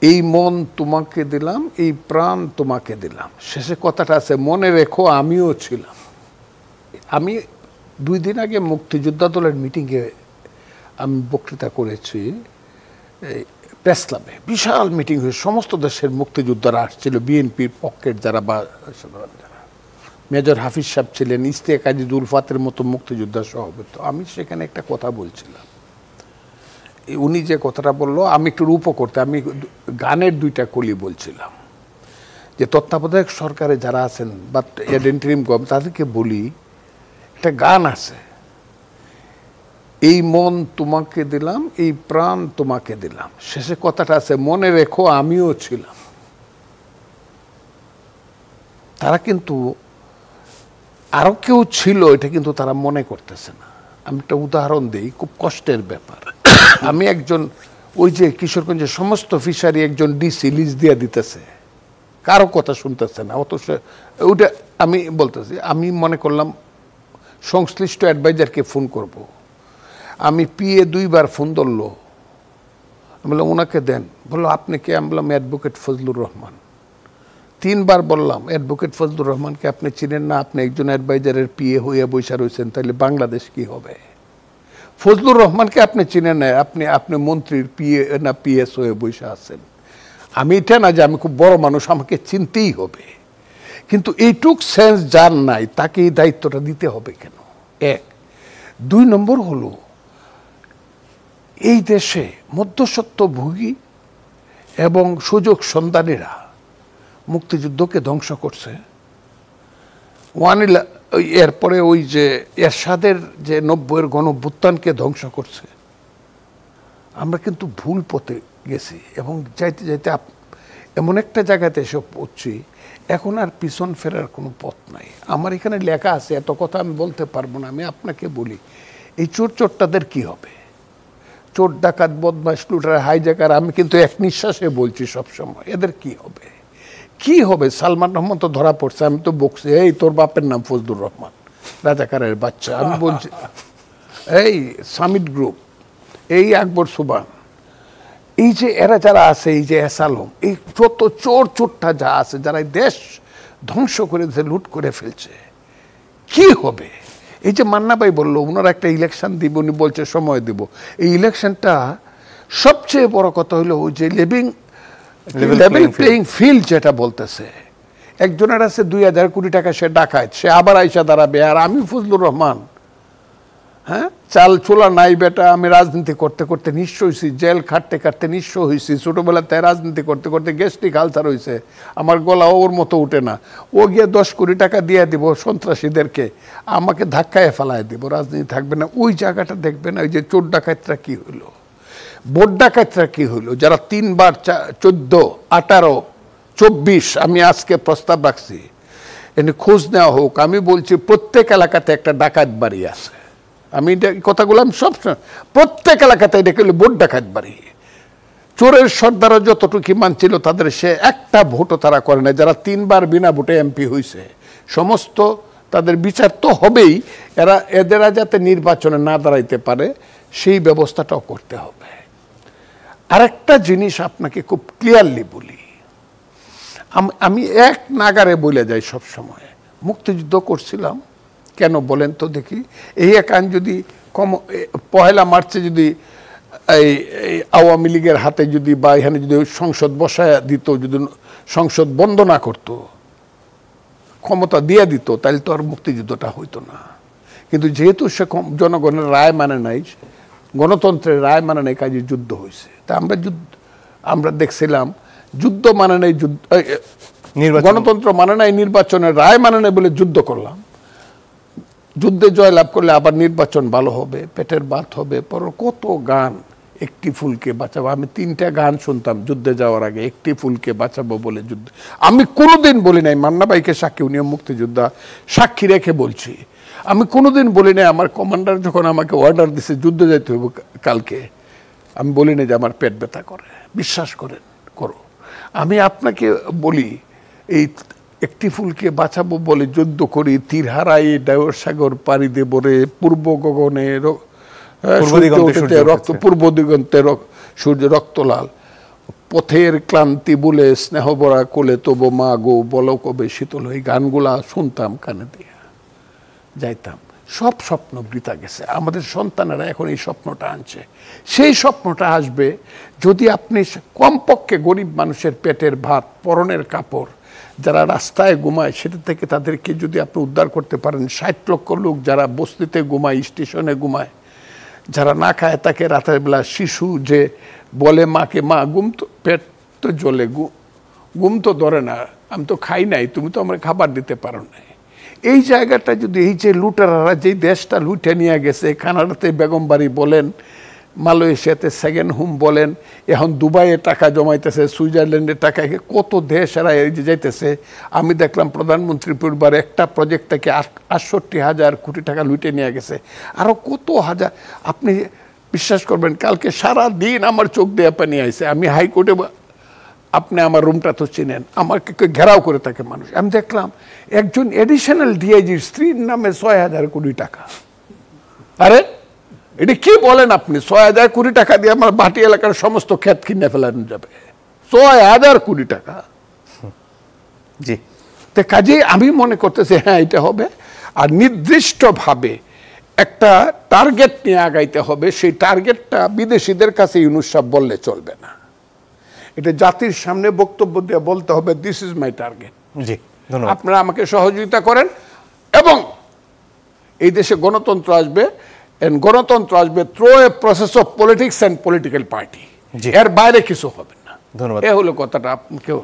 এই মন তোমাকে দিলাম, এই প্রাণ তোমাকে দিলাম। শেষে কথাটা আছে, মনে রেখো আমিও ছিলাম। আমি 2 দিন আগে মুক্তিযোদ্ধা দলের মিটিংয়ে আমি বক্তৃতা করেছি প্রেস ক্লাবে। বিশাল মিটিং হয়ে সমস্ত দেশের মুক্তিযোদ্ধারা আসছিল, বিএনপির পক্ষের যারা বা যারা, মেজর হাফিজ সাহেব ছিলেন, ইশতিয়াক কাজী উলফাতের মতো মুক্তিযোদ্ধা সভাপতি। আমি সেখানে একটা কথা বলছিলাম, উনি যে কথাটা বললো আমি একটু রূপ করতে, আমি গানের 2টা কলি বলছিলাম যে তত্ত্বাবধায়ক সরকারে যারা আছেন বা ইন্টারিম গভর্নমেন্ট তাদেরকে বলি, একটা গান আছে, এই মন তোমাকে দিলাম, এই প্রাণ তোমাকে দিলাম। শেষে কথাটা আছে, মনে রেখো আমিও ছিলাম। তারা কিন্তু আরো কেউ ছিল, এটা কিন্তু তারা মনে করতেছে না। আমি একটা উদাহরণ দিই, খুব কষ্টের ব্যাপার। আমি একজন, ওই যে কিশোরগঞ্জের সমস্ত ফিশারি একজন ডিসি লিজ দিয়ে দিতেছে, কারো কথা শুনতেছে না। অথচ ওইটা আমি বলতেছি, আমি মনে করলাম সংশ্লিষ্ট অ্যাডভাইজারকে ফোন করব। আমি পিএ 2বার ফোন ধরলো, আমি বললাম ওনাকে দেন। বললো আপনি কে? আমি বললাম অ্যাডভোকেট ফজলুর রহমান। 3বার বললাম অ্যাডভোকেট ফজলুর রহমানকে আপনি চিনেন না? আপনি একজন অ্যাডভাইজারের পিএ হয়ে বৈশা রয়েছেন, তাহলে বাংলাদেশ কি হবে? ফজলুর রহমানকে আপনি চিনেন না, আপনি মন্ত্রীর পিএ না পিএস হয়ে বৈশা আছেন। আমি এটা না যে আমি খুব বড় মানুষ, আমাকে চিনতেই হবে, কিন্তু এইটুক সেন্স যার নাই তাকে এই দায়িত্বটা দিতে হবে কেন? 1। 2 নম্বর হলো, এই দেশে মধ্যস্বত্বভোগী এবং সুযোগ সন্ধানীরা মুক্তিযুদ্ধকে ধ্বংস করছে। এরপরে ওই যে এরশাদের যে 90-এর গণঅভ্যুত্থানকে ধ্বংস করছে। আমরা কিন্তু ভুল পথে গেছি এবং যাইতে যাইতে এমন একটা জায়গাতে এসে পড়ছি, এখন আর পিছন ফেরার কোনো পথ নাই। আমার এখানে লেখা আছে, এত কথা আমি বলতে পারবো না। আমি আপনাকে বলি, এই চোরটাদের কি হবে? চোর ডাকাত বদমাশ লুটার হাইজ্যাকার, আমি কিন্তু এক নিঃশ্বাসে বলছি সবসময়, এদের কি হবে? কি হবে? সালমান রহমান তো ধরা পড়ছে, আমি তো বকছি, এই তোর বাপের নাম ফজলুর রহমান, রাজাকারের বাচ্চা। আমি বলছি এই সামিট গ্রুপ, এই আকবর সুবান, এই যে এরা যারা আছে, এই যে এসালম, এই যত চোরটা যা আছে, যারা দেশ ধ্বংস করে লুট করে ফেলছে, কি হবে? এই যে মান্না ভাই বললো ওনারা একটা ইলেকশন দিব, উনি বলছে সময় দিব। এই ইলেকশনটা সবচেয়ে বড় কথা হলো ওই যে লেভেল প্লেইং ফিল্ড যেটা বলতেছে। একজনের আছে 2000 কোটি টাকা, সে ডাকাত, সে আবার আইসা দাঁড়াবে। আর আমি ফজলুর রহমান, হ্যাঁ, চাল চোলা নাই বেটা, আমি রাজনীতি করতে করতে নিঃস্ব হয়েছি, জেল খাটতে খাটতে নিঃস্ব হয়েছি, ছোটবেলাতে রাজনীতি করতে করতে গ্যাস্ট্রিক আলসার হয়েছে, আমার গলা ওর মতো উঠে না। ও গিয়ে 10 কোটি টাকা দিয়ে দিব সন্ত্রাসীদেরকে, আমাকে ধাক্কায় ফেলায় দিব, রাজনীতি থাকবে না। ওই জায়গাটা দেখবে না। ওই যে চোর ডাকাতরা কি হইলো, ভোট ডাকাতরা কি হইলো, যারা 3বার 14, 18, 24, আমি আজকে প্রস্তাব রাখছি এনে খোঁজ নেওয়া হোক। আমি বলছি প্রত্যেক এলাকাতে একটা ডাকাত বাড়ি আছে। আমি কথাগুলো আমি সবসময়, প্রত্যেক এলাকাতে এটা হলো ভোট ডাকাত বাড়ি। চোরের সর্দারও যতটুকু মানছিল তাদের, সে একটা ভোটও তারা করে না। যারা 3বার বিনা ভোটে এমপি হয়েছে, সমস্ত তাদের বিচার তো হবেই। এদেরা যাতে নির্বাচনে না দাঁড়াইতে পারে সেই ব্যবস্থাটাও করতে হবে। আরেকটা জিনিস আপনাকে খুব ক্লিয়ারলি বলি, আমি এক নাগারে বলে যাই সব সময়, মুক্তিযুদ্ধ করছিলাম কেন বলেন তো দেখি? এই এক আইন যদি 1 মার্চে যদি এই আওয়ামী লীগের হাতে যদি বা এখানে যদি সংসদ বসায় দিত, যদি সংসদ বন্ধ না করতো, ক্ষমতা দিয়ে দিত, তাহলে তো আর মুক্তিযুদ্ধটা হইতো না। কিন্তু যেহেতু সে জনগণের রায় মানে নাই, গণতন্ত্রের রায় মানে নাই, কাজে যুদ্ধ হয়েছে। তা আমরা দেখছিলাম যুদ্ধ মানে নাই, গণতন্ত্র মানে নাই, নির্বাচনের রায় মানে নাই বলে যুদ্ধ করলাম। যুদ্ধে জয়লাভ করলে আবার নির্বাচন ভালো হবে, পেটের ভাত হবে। পর কত গান, একটি ফুলকে বাঁচাবো, আমি 3টা গান শুনতাম যুদ্ধে যাওয়ার আগে, একটি ফুলকে বাঁচাবো বলে যুদ্ধ। আমি কোনোদিন বলি নাই, মান্না ভাইকে সাক্ষী, উনি মুক্তিযোদ্ধা, সাক্ষী রেখে বলছি, আমি কোনোদিন বলি নাই আমার কমান্ডার যখন আমাকে অর্ডার দিছে যুদ্ধে যেতে হবে কালকে, আমি বলি না যে আমার পেট ব্যথা করে। বিশ্বাস করেন, করো। আমি আপনাকে বলি, এই একটি ফুলকে বাঁচাবো বলে যুদ্ধ করি, তীর হারাই ডায়র সাগর পাড়ি দেব রে, পূর্ব গগনে পূর্ব দিগন্তে সূর্য রক্তলাল, পথের ক্লান্তি বলে স্নেহ ভরা কোলে তবু মা গো বলো কবে শীতল, এই গানগুলা শুনতাম কানে দিয়ে যাইতাম। সব স্বপ্ন বৃথা গেছে। আমাদের সন্তানেরা এখন এই স্বপ্নটা আনছে। সেই স্বপ্নটা আসবে যদি আপনি কমপক্ষে গরিব মানুষের পেটের ভাত, পরনের কাপড়, যারা রাস্তায় ঘুমায় সেটা থেকে তাদেরকে যদি আপনি উদ্ধার করতে পারেন। 60 লক্ষ লোক যারা বস্তিতে ঘুমায়, স্টেশনে ঘুমায়, যারা না খায়, তাকে রাতের বেলা শিশু যে বলে মাকে, মা ঘুম তো, পেট তো জ্বলে, ঘুম তো ধরে না, আমি তো খাই নাই, তুমি তো আমার খাবার দিতে পারো নাই। এই জায়গাটা যদি, এই যে লুটারারা যেই দেশটা লুটে নিয়ে গেছে, কানাডাতে বেগম বাড়ি বলেন, মালয়েশিয়াতে সেকেন্ড হোম বলেন, এখন দুবাইয়ে টাকা জমাইতেছে, সুইজারল্যান্ডের টাকা, কত দেশ এরা এই যে যাইতেছে। আমি দেখলাম প্রধানমন্ত্রী পরিবার একটা প্রজেক্ট থেকে 68,000 কোটি টাকা লুটে নিয়ে গেছে। আরও কত হাজার, আপনি বিশ্বাস করবেন কালকে সারা দিন আমার চোখ দিয়ে পানি আইছে। আমি হাইকোর্টে, আপনি আমার রুমটা তো চিনেন, আমাকে ঘেরাও করে থাকে মানুষ। আমি দেখলাম একজন এডিশনাল ডিআইজির স্ত্রীর নামে 6,000 কোটি টাকা। আরে এটা কি বলেন আপনি? 6,000 কোটি টাকা দিয়ে আমার বাটি এলাকার সমস্ত ক্ষেত কিনে ফেলানো যাবে? 6,000 কোটি টাকা। জি, তো কাজেই আমি মনে করতেছি হ্যাঁ এটা হবে। আর নির্দিষ্টভাবে একটা টার্গেট নিয়ে আগাইতে হবে। সেই টার্গেটটা বিদেশিদের কাছে ইউনূস সাহেব বললে চলবে না, এটা জাতির সামনে বক্তব্য দিয়ে বলতে হবে, দিস ইজ মাই টার্গেট। জি, ধন্যবাদ। আপনারা আমাকে সহযোগিতা করেন এবং এই দেশে গণতন্ত্র আসবে। গণতন্ত্র আসবে through a process of politics and political party. এর বাইরে কিছু হবে না। ধন্যবাদ। এ হলো কথাটা। আপনি কেউ